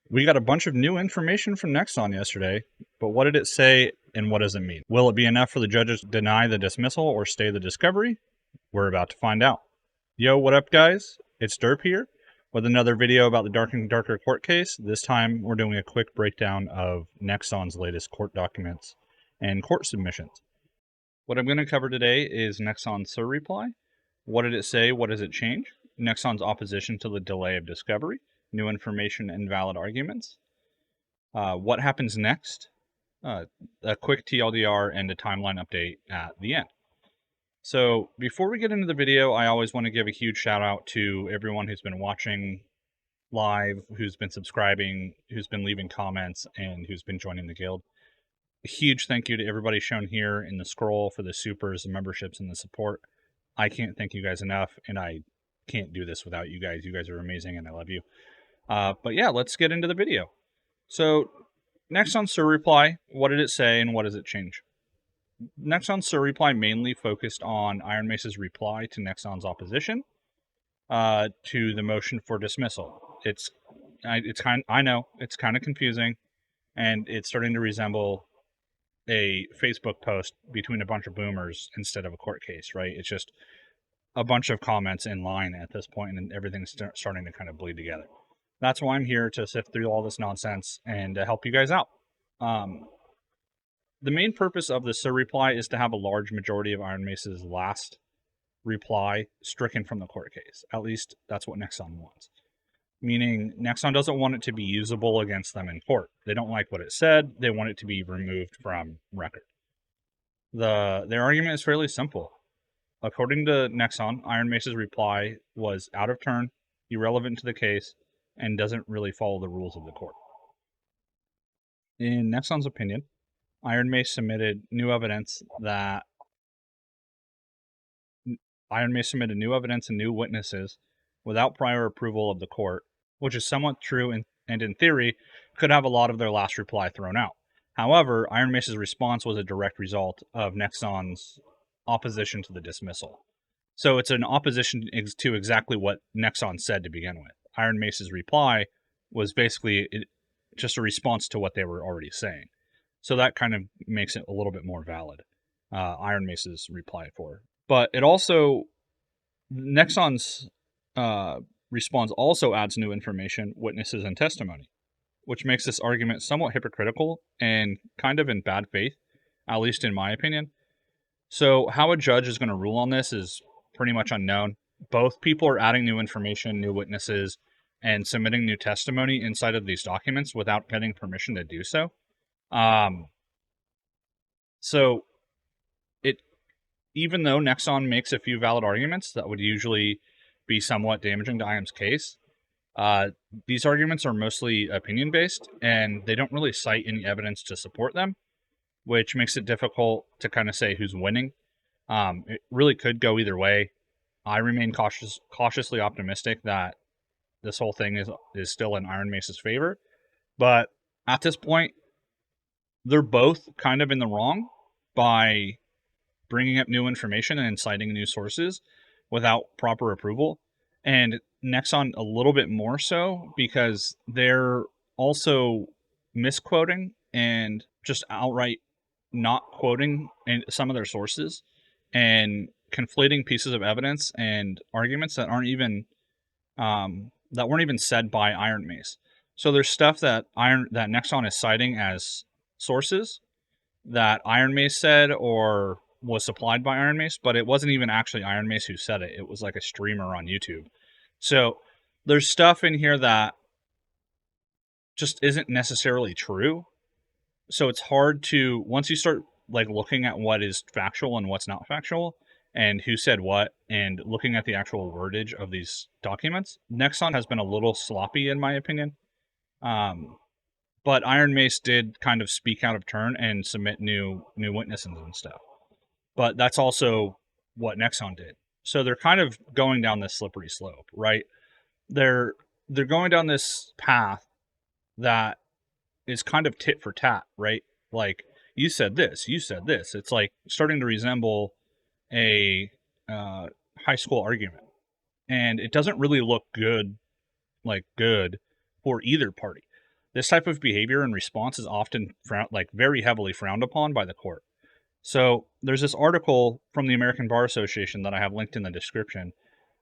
We got a bunch of new information from Nexon yesterday, but what did it say and what does it mean? Will it be enough for the judges to deny the dismissal or stay the discovery? We're about to find out. Yo, what up, guys? It's Derp here with another video about the Dark and Darker court case. This time, we're doing a quick breakdown of Nexon's latest court documents and court submissions. What I'm going to cover today is Nexons Surreply. What did it say? What does it change? Nexon's opposition to the delay of discovery. New information and valid arguments. What happens next? A quick TLDR and a timeline update at the end. So before we get into the video, I always want to give a huge shout out to everyone who's been watching live, who's been subscribing, who's been leaving comments, and who's been joining the guild. A huge thank you to everybody shown here in the scroll for the supers, the memberships, and the support. I can't thank you guys enough, and I can't do this without you guys. You guys are amazing, and I love you. But yeah, let's get into the video. So, Nexons Surreply, what did it say and what does it change? Nexons Surreply mainly focused on Iron Mace's reply to Nexon's opposition to the motion for dismissal. I know it's kind of confusing, and it's starting to resemble a Facebook post between a bunch of boomers instead of a court case, right? It's just a bunch of comments in line at this point, and everything's starting to kind of bleed together. That's why I'm here, to sift through all this nonsense and to help you guys out. The main purpose of the surreply is to have a large majority of Iron Mace's last reply stricken from the court case. At least that's what Nexon wants. Meaning, Nexon doesn't want it to be usable against them in court. They don't like what it said. They want it to be removed from record. Their argument is fairly simple. According to Nexon, Iron Mace's reply was out of turn, irrelevant to the case, and doesn't really follow the rules of the court. In Nexon's opinion, Iron Mace submitted new evidence and new witnesses without prior approval of the court, which is somewhat true and in theory could have a lot of their last reply thrown out. However, Iron Mace's response was a direct result of Nexon's opposition to the dismissal. So it's an opposition to exactly what Nexon said to begin with. Iron Mace's reply was basically just a response to what they were already saying. So that kind of makes it a little bit more valid, Iron Mace's reply for. But it also, Nexon's response also adds new information, witnesses, and testimony, which makes this argument somewhat hypocritical and kind of in bad faith, at least in my opinion. So how a judge is going to rule on this is pretty much unknown. Both people are adding new information, new witnesses, and submitting new testimony inside of these documents without getting permission to do so. So even though Nexon makes a few valid arguments that would usually be somewhat damaging to IM's case, these arguments are mostly opinion-based, and they don't really cite any evidence to support them, which makes it difficult to kind of say who's winning. It really could go either way. I remain cautiously optimistic that this whole thing is still in Iron Mace's favor, but at this point, they're both kind of in the wrong by bringing up new information and citing new sources without proper approval. And Nexon a little bit more so because they're also misquoting and just outright not quoting some of their sources and conflating pieces of evidence and arguments that aren't even that weren't even said by Iron Mace. So there's stuff that Nexon is citing as sources that Iron Mace said or was supplied by Iron Mace, but it wasn't even actually Iron Mace who said it. It was like a streamer on YouTube. So there's stuff in here that just isn't necessarily true. So it's hard to, once you start like looking at what is factual and what's not factual, and who said what, and looking at the actual wordage of these documents, Nexon has been a little sloppy in my opinion. But Iron Mace did kind of speak out of turn and submit new witnesses and stuff. But that's also what Nexon did. So they're kind of going down this slippery slope, right? They're going down this path that is kind of tit for tat, right? Like, you said this, you said this. It's like starting to resemble a high school argument. And it doesn't really look good for either party. This type of behavior and response is often very heavily frowned upon by the court. So there's this article from the American Bar Association that I have linked in the description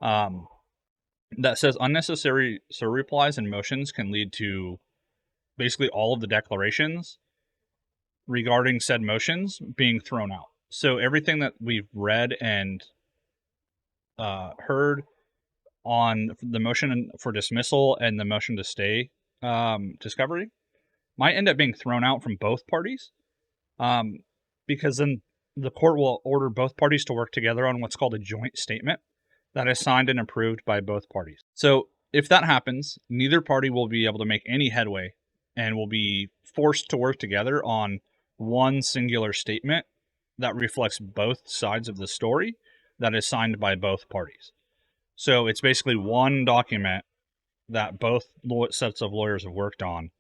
that says unnecessary sur-replies and motions can lead to basically all of the declarations regarding said motions being thrown out. So everything that we've read and heard on the motion for dismissal and the motion to stay discovery might end up being thrown out from both parties, because then the court will order both parties to work together on what's called a joint statement that is signed and approved by both parties. So if that happens, neither party will be able to make any headway and will be forced to work together on one singular statement that reflects both sides of the story that is signed by both parties. So it's basically one document that both sets of lawyers have worked on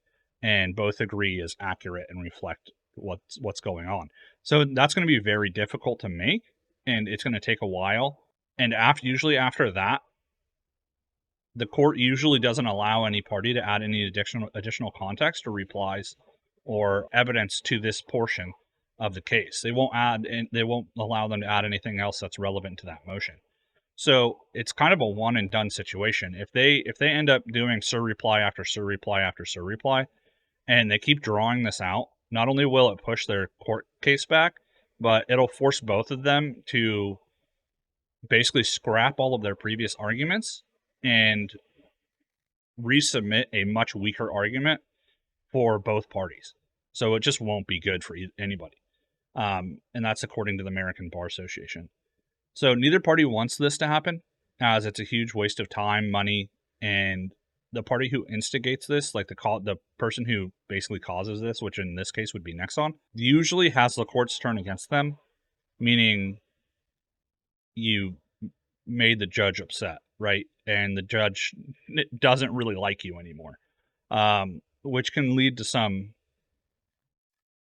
and both agree is accurate and reflect what's going on. So that's going to be very difficult to make, and it's going to take a while. And usually after that, the court usually doesn't allow any party to add any additional context or replies or evidence to this portion of the case. They won't allow them to add anything else that's relevant to that motion. So it's kind of a one and done situation. If they end up doing sur-reply after sur-reply after sur-reply, and they keep drawing this out, not only will it push their court case back, but it'll force both of them to basically scrap all of their previous arguments and resubmit a much weaker argument for both parties. So it just won't be good for anybody. And that's according to the American Bar Association. So neither party wants this to happen, as it's a huge waste of time, money, and the party who instigates this, like the person who basically causes this, which in this case would be Nexon, usually has the courts turn against them, meaning you made the judge upset, right? And the judge doesn't really like you anymore, which can lead to some,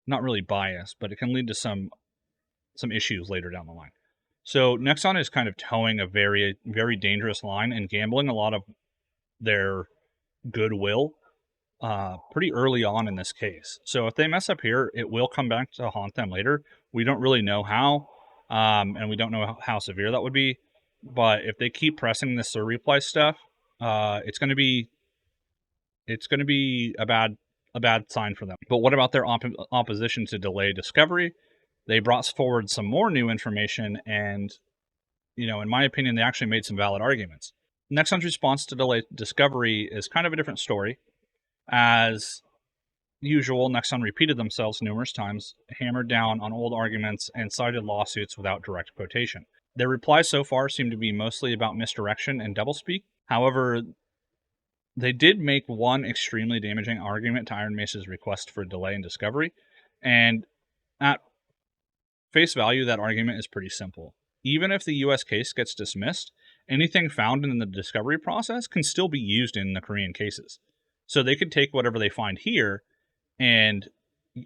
not really bias, but it can lead to some issues later down the line. So Nexon is kind of towing a very, very dangerous line and gambling a lot of their goodwill pretty early on in this case. So if they mess up here, it will come back to haunt them later. We don't really know how, and we don't know how severe that would be. But if they keep pressing this sur-reply stuff, it's going to be a bad sign for them. But what about their opposition to delay discovery? They brought forward some more new information, and in my opinion, they actually made some valid arguments. Nexon's response to delay discovery is kind of a different story. As usual, Nexon repeated themselves numerous times, hammered down on old arguments, and cited lawsuits without direct quotation. Their replies so far seem to be mostly about misdirection and doublespeak. However, they did make one extremely damaging argument to Iron Mace's request for delay in discovery, and at face value, that argument is pretty simple. Even if the U.S. case gets dismissed, anything found in the discovery process can still be used in the Korean cases. So they could take whatever they find here and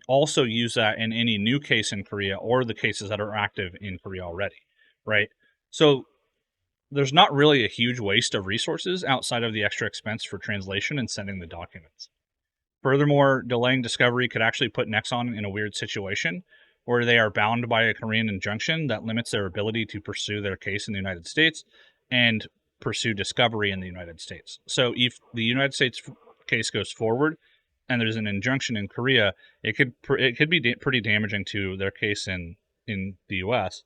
also use that in any new case in Korea or the cases that are active in Korea already, right? So there's not really a huge waste of resources outside of the extra expense for translation and sending the documents. Furthermore, delaying discovery could actually put Nexon in a weird situation where they are bound by a Korean injunction that limits their ability to pursue their case in the United States and pursue discovery in the United States. So if the United States case goes forward and there's an injunction in Korea, it could be pretty damaging to their case in the U.S.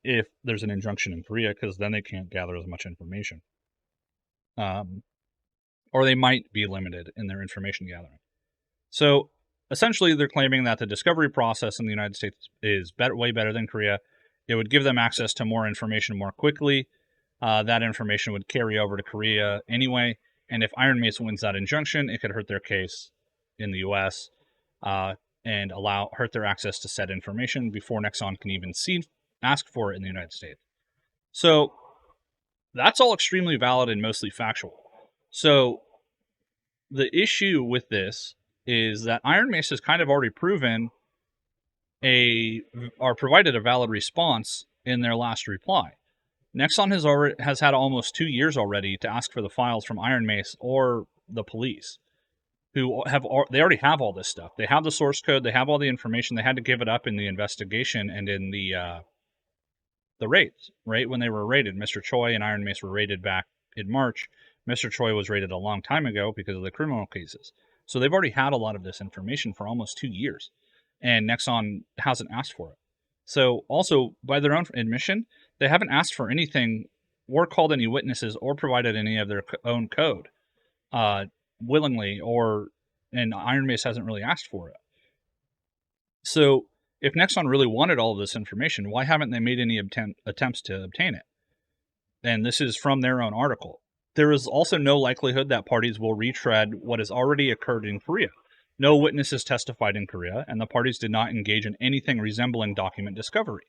If there's an injunction in Korea, because then they can't gather as much information. Or they might be limited in their information gathering. So essentially, they're claiming that the discovery process in the United States is way better than Korea. It would give them access to more information more quickly. That information would carry over to Korea anyway. And if Iron Mace wins that injunction, it could hurt their case in the U.S. And hurt their access to said information before Nexon can even ask for it in the United States. So that's all extremely valid and mostly factual. So the issue with this is that Iron Mace has kind of already provided a valid response in their last reply. Nexon has had almost 2 years already to ask for the files from Iron Mace or the police. who they already have all this stuff. They have the source code. They have all the information. They had to give it up in the investigation and in the raids, right? When they were raided, Mr. Choi and Iron Mace were raided back in March. Mr. Choi was raided a long time ago because of the criminal cases. So they've already had a lot of this information for almost 2 years, and Nexon hasn't asked for it. So also, by their own admission, they haven't asked for anything or called any witnesses or provided any of their own code willingly, and Iron Mace hasn't really asked for it. So if Nexon really wanted all of this information, why haven't they made any attempts to obtain it? And this is from their own article. There is also no likelihood that parties will retread what has already occurred in Korea. No witnesses testified in Korea, and the parties did not engage in anything resembling document discovery.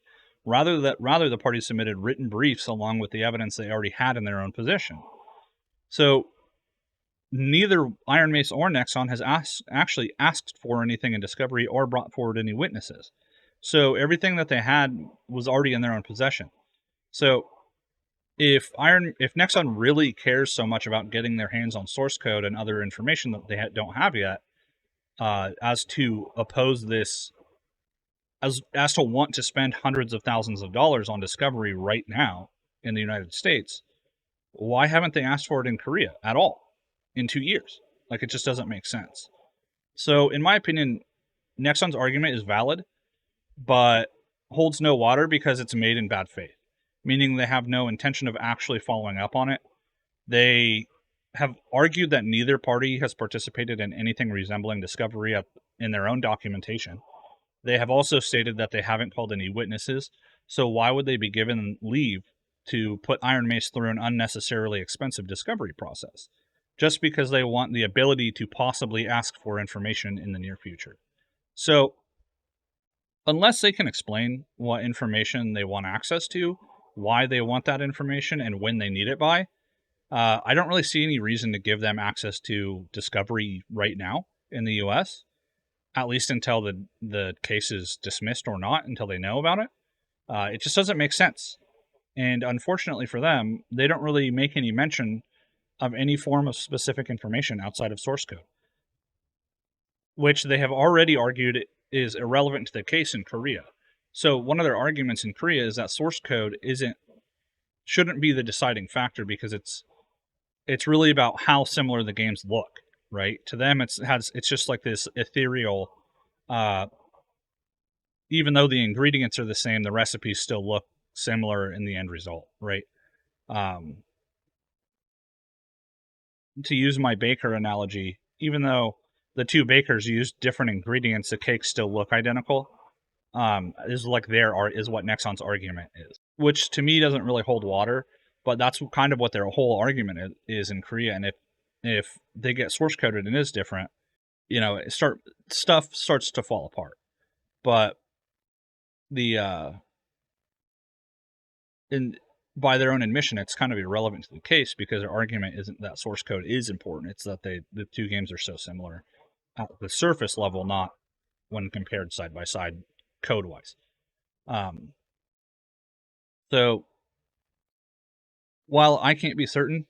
Rather, the parties submitted written briefs along with the evidence they already had in their own possession. So neither Iron Mace or Nexon has actually asked for anything in discovery or brought forward any witnesses. So everything that they had was already in their own possession. So if Nexon really cares so much about getting their hands on source code and other information that they don't have yet, as to oppose this, as to want to spend hundreds of thousands of dollars on discovery right now in the United States, why haven't they asked for it in Korea at all in 2 years? Like, it just doesn't make sense. So in my opinion, Nexon's argument is valid, but holds no water because it's made in bad faith, meaning they have no intention of actually following up on it. They have argued that neither party has participated in anything resembling discovery in their own documentation. They have also stated that they haven't called any witnesses, so why would they be given leave to put Iron Mace through an unnecessarily expensive discovery process, just because they want the ability to possibly ask for information in the near future? So unless they can explain what information they want access to, why they want that information, and when they need it by, I don't really see any reason to give them access to discovery right now in the U.S., at least until the case is dismissed or not, until they know about it. It just doesn't make sense. And unfortunately for them, they don't really make any mention of any form of specific information outside of source code, which they have already argued is irrelevant to the case in Korea. So one of their arguments in Korea is that source code shouldn't be the deciding factor because it's really about how similar the games look, right? To them, it's just like this ethereal. Even though the ingredients are the same, the recipes still look similar in the end result, right? To use my baker analogy, even though the two bakers used different ingredients, the cakes still look identical. Is what Nexon's argument is, which to me doesn't really hold water, but that's kind of what their whole argument is in Korea. And if they get source coded and is different, stuff starts to fall apart. But by their own admission, it's kind of irrelevant to the case because their argument isn't that source code is important. It's that the two games are so similar at the surface level, not when compared side by side code-wise. So while I can't be certain,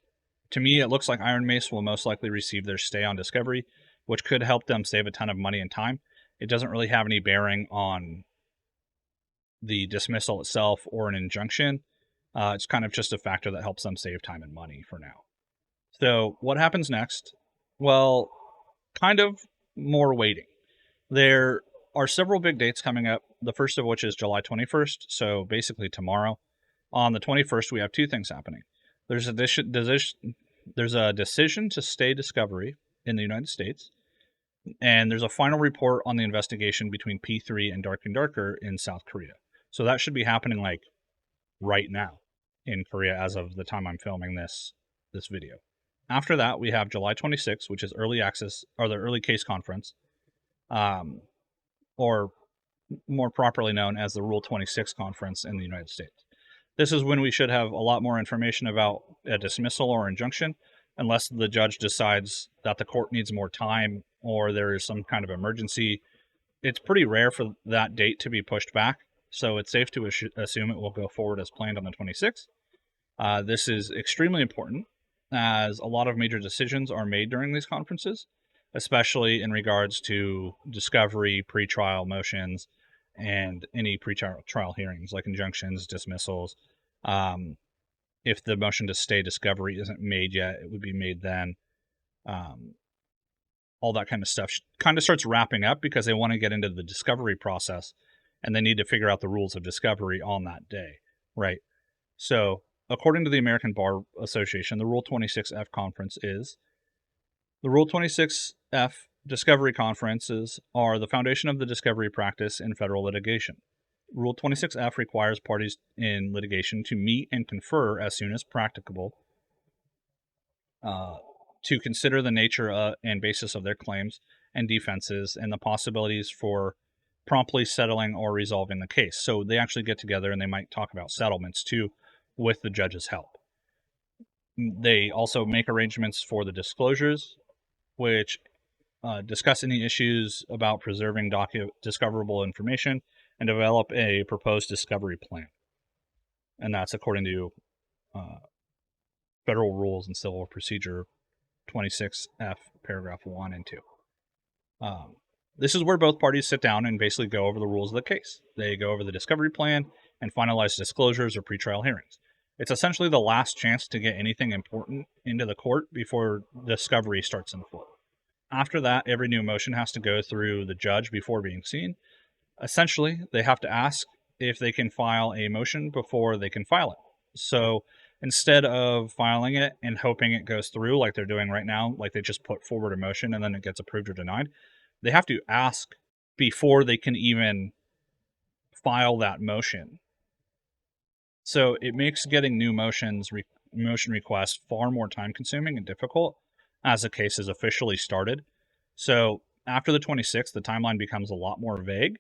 to me it looks like Iron Mace will most likely receive their stay on discovery, which could help them save a ton of money and time. It doesn't really have any bearing on the dismissal itself or an injunction. It's kind of just a factor that helps them save time and money for now. So what happens next? Well, kind of more waiting. There are several big dates coming up, the first of which is July 21st, so basically tomorrow. On the 21st, we have two things happening. There's a decision to stay discovery in the United States, and there's a final report on the investigation between P3 and Dark and Darker in South Korea. So that should be happening like right now in Korea as of the time I'm filming this video. After that, we have July 26th, which is early access, or the early case conference, or more properly known as the Rule 26 conference in the United States. This is when we should have a lot more information about a dismissal or injunction, unless the judge decides that the court needs more time or there is some kind of emergency. It's pretty rare for that date to be pushed back, so it's safe to assume it will go forward as planned on the 26th. This is extremely important, as a lot of major decisions are made during these conferences, especially in regards to discovery, pretrial motions, and any pretrial hearings like injunctions, dismissals. If the motion to stay discovery isn't made yet, it would be made then. All that kind of stuff kind of starts wrapping up because they want to get into the discovery process and they need to figure out the rules of discovery on that day, right? So, according to the American Bar Association, the Rule 26F conference is the Rule 26F discovery conferences are the foundation of the discovery practice in federal litigation. Rule 26F requires parties in litigation to meet and confer as soon as practicable to consider the nature and basis of their claims and defenses and the possibilities for promptly settling or resolving the case. So they actually get together and they might talk about settlements too with the judge's help. They also make arrangements for the disclosures, which discuss any issues about preserving discoverable information and develop a proposed discovery plan. And that's according to Federal Rules and Civil Procedure 26F, paragraph 1 and 2. This is where both parties sit down and basically go over the rules of the case. They go over the discovery plan and finalize disclosures or pretrial hearings. It's essentially the last chance to get anything important into the court before discovery starts in full. After that, every new motion has to go through the judge before being seen. Essentially, they have to ask if they can file a motion before they can file it. So instead of filing it and hoping it goes through like they're doing right now, like they just put forward a motion and then it gets approved or denied, they have to ask before they can even file that motion. So it makes getting new motion requests far more time consuming and difficult as the case is officially started. So after the 26th, the timeline becomes a lot more vague.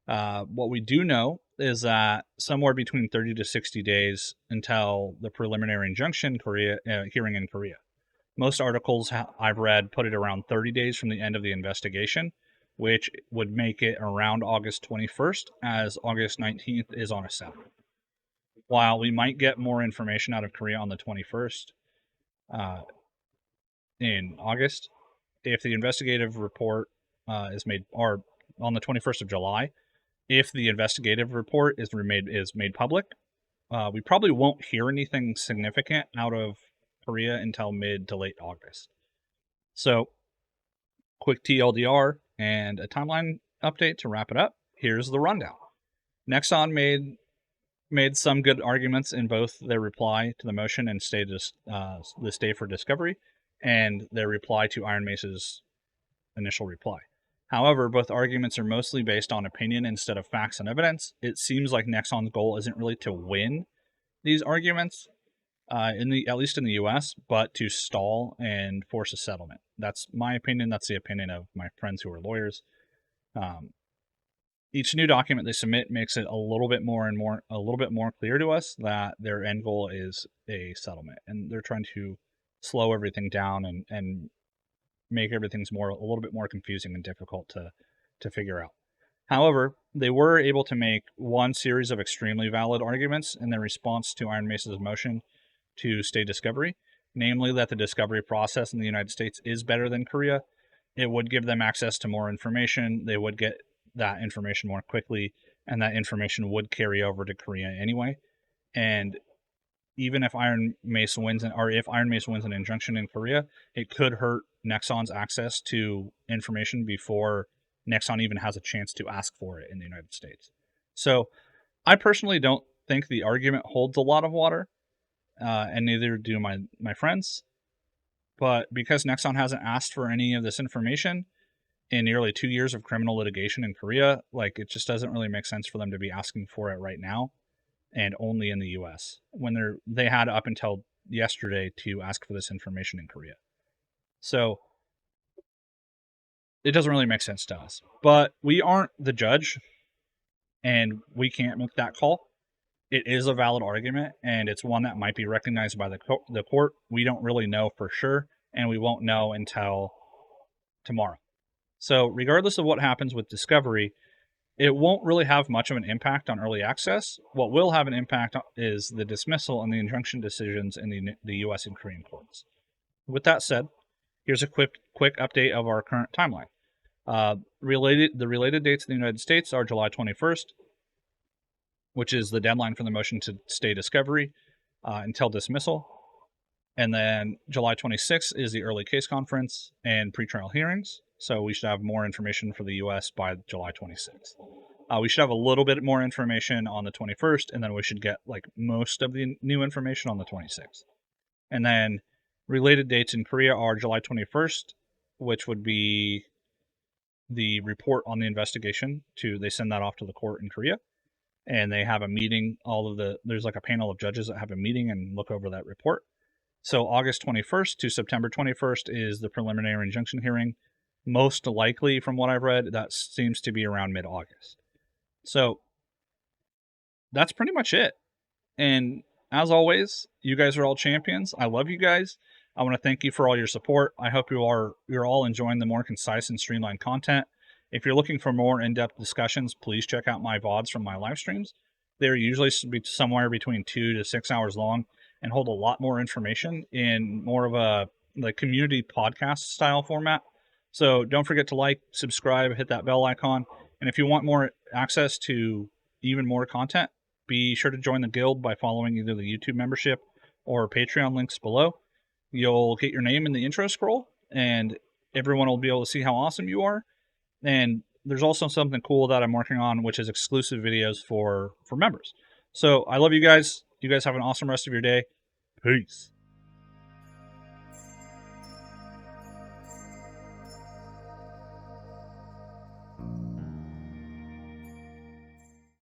What we do know is that somewhere between 30 to 60 days until the preliminary injunction hearing in Korea. Most articles I've read put it around 30 days from the end of the investigation, which would make it around August 21st, as August 19th is on a Saturday. While we might get more information out of Korea on the 21st in August, if the investigative report is made, or on the 21st of July, if the investigative report is made public, we probably won't hear anything significant out of Korea until mid to late August. So, quick TLDR and a timeline update to wrap it up. Here's the rundown. Nexon made some good arguments in both their reply to the motion and the stay for discovery, and their reply to Iron Mace's initial reply. However, both arguments are mostly based on opinion instead of facts and evidence. It seems like Nexon's goal isn't really to win these arguments, at least in the U.S., but to stall and force a settlement. That's my opinion. That's the opinion of my friends who are lawyers. Each new document they submit makes it a little bit more clear to us that their end goal is a settlement, and they're trying to slow everything down and make everything a little bit more confusing and difficult to figure out. However, they were able to make one series of extremely valid arguments in their response to Iron Mace's motion to stay discovery, namely that the discovery process in the United States is better than Korea. It would give them access to more information. They would get that information more quickly, and that information would carry over to Korea anyway. And even if Iron Mace wins an injunction in Korea, it could hurt Nexon's access to information before Nexon even has a chance to ask for it in the United States. So I personally don't think the argument holds a lot of water, and neither do my friends. But because Nexon hasn't asked for any of this information in nearly 2 years of criminal litigation in Korea, like, it just doesn't really make sense for them to be asking for it right now, and only in the U.S., when they had up until yesterday to ask for this information in Korea. So it doesn't really make sense to us. But we aren't the judge, and we can't make that call. It is a valid argument, and it's one that might be recognized by the court. We don't really know for sure, and we won't know until tomorrow. So regardless of what happens with discovery, it won't really have much of an impact on early access. What will have an impact is the dismissal and the injunction decisions in the U.S. and Korean courts. With that said, here's a quick update of our current timeline. The related dates in the United States are July 21st, which is the deadline for the motion to stay discovery until dismissal. And then July 26th is the early case conference and pretrial hearings. So we should have more information for the U.S. by July 26th. We should have a little bit more information on the 21st, and then we should get like most of the new information on the 26th. And then related dates in Korea are July 21st, which would be the report on the investigation. They send that off to the court in Korea, and they have a meeting. There's like a panel of judges that have a meeting and look over that report. So August 21st to September 21st is the preliminary injunction hearing. Most likely, from what I've read, that seems to be around mid-August. So that's pretty much it. And as always, you guys are all champions. I love you guys. I want to thank you for all your support. I hope you're all enjoying the more concise and streamlined content. If you're looking for more in-depth discussions, please check out my VODs from my live streams. They're usually somewhere between 2 to 6 hours long and hold a lot more information in more of a community podcast style format. So don't forget to like, subscribe, hit that bell icon. And if you want more access to even more content, be sure to join the guild by following either the YouTube membership or Patreon links below. You'll get your name in the intro scroll, and everyone will be able to see how awesome you are. And there's also something cool that I'm working on, which is exclusive videos for members. So I love you guys. You guys have an awesome rest of your day. Peace.